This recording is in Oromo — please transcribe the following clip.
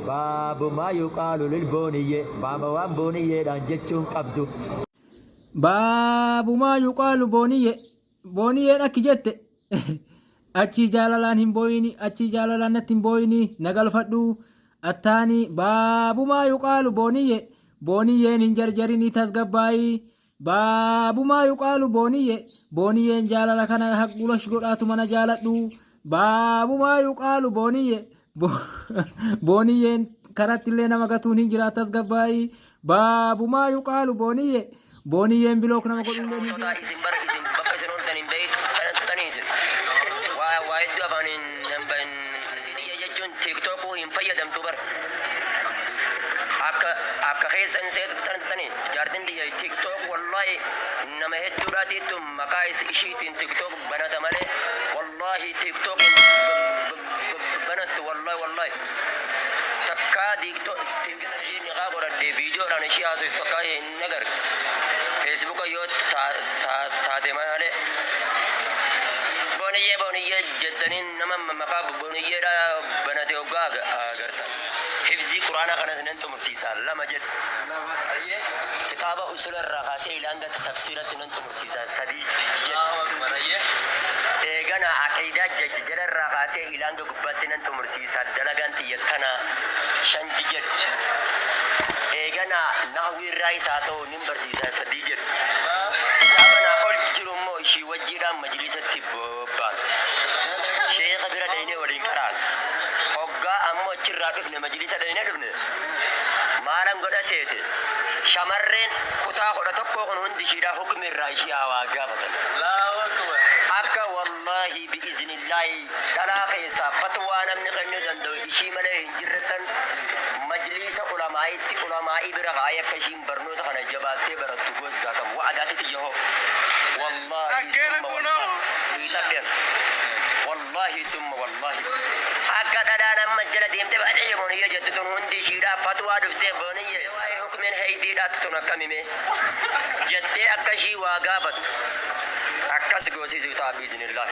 باب ما يقال للبونية باب وان بونية دانجتشون قبضو باب ما يقال بونية بونية أكجت أتشي جالالان هم بويني أتشي جالالان نتهم بويني نقل فدو الثاني باب ما يقال بونية بونية ننجرجريني تسقباي باب ما يقال بونية بونية جالala kana haqulash godhatu mana jaaladhu باب ما يقال بونية بونية karatti illee nama gatuun hin jiraatas gabbaa'ii baabu maa yuqaalu booniyye booniyyeen bilook nama godhullee hin jiraatu. Isin bara isin bakka isin ooltan hin beeku kanatti isin waa hedduu afaaniin biyya jechuun tiiktookuu hin fayyadamtu bara akka keessan seetu tantanii jaartin biyya tiiktook wallahi nama hedduudhaatiitu maqaa ishiitiin tiiktook banata malee wallahi tiiktook banattu wallahi TikTok ini kau orang di video orang Asia asal pakai negar Facebook yo ta de mana le boniye jadanin nama maka boniye ra banate oga agarta hifzi Quran kana nantum sisa lama jad kitab usul ar-raghasi ilanga tafsirat nantum sisa sadid gana aqida jajjara ar-raghasi ilanga gubbatin nantum sisa dalagan tiyatana shanjijat gana nahwi raisa to nimbar sisa sadijat sabana ol jirumo shi wajira majlisati bobban sheikh bira dayne wadin karan hogga ammo cirra dufne majlisa dayne dufne malam goda sete shamarren kuta goda tokko kon hundi shida hukmi raishiya wa gabatan Allahu akbar akka wallahi bi iznillahi dala khisa fatwa namni qanni dando ishi male hinjiratan majlisa ulama'i bira gaya kashin barno ta kana jabate baratu goz zakam wa'adati tijaho wallahi summa wallahi wallahi summa wallahi akka dada majjala demte ba dai mon ya jaddun hundi shida fatwa dufte boniye sai hukmin haydi dat tuna kamime jette akashi wa gabat akas gosi zuta bi iznillah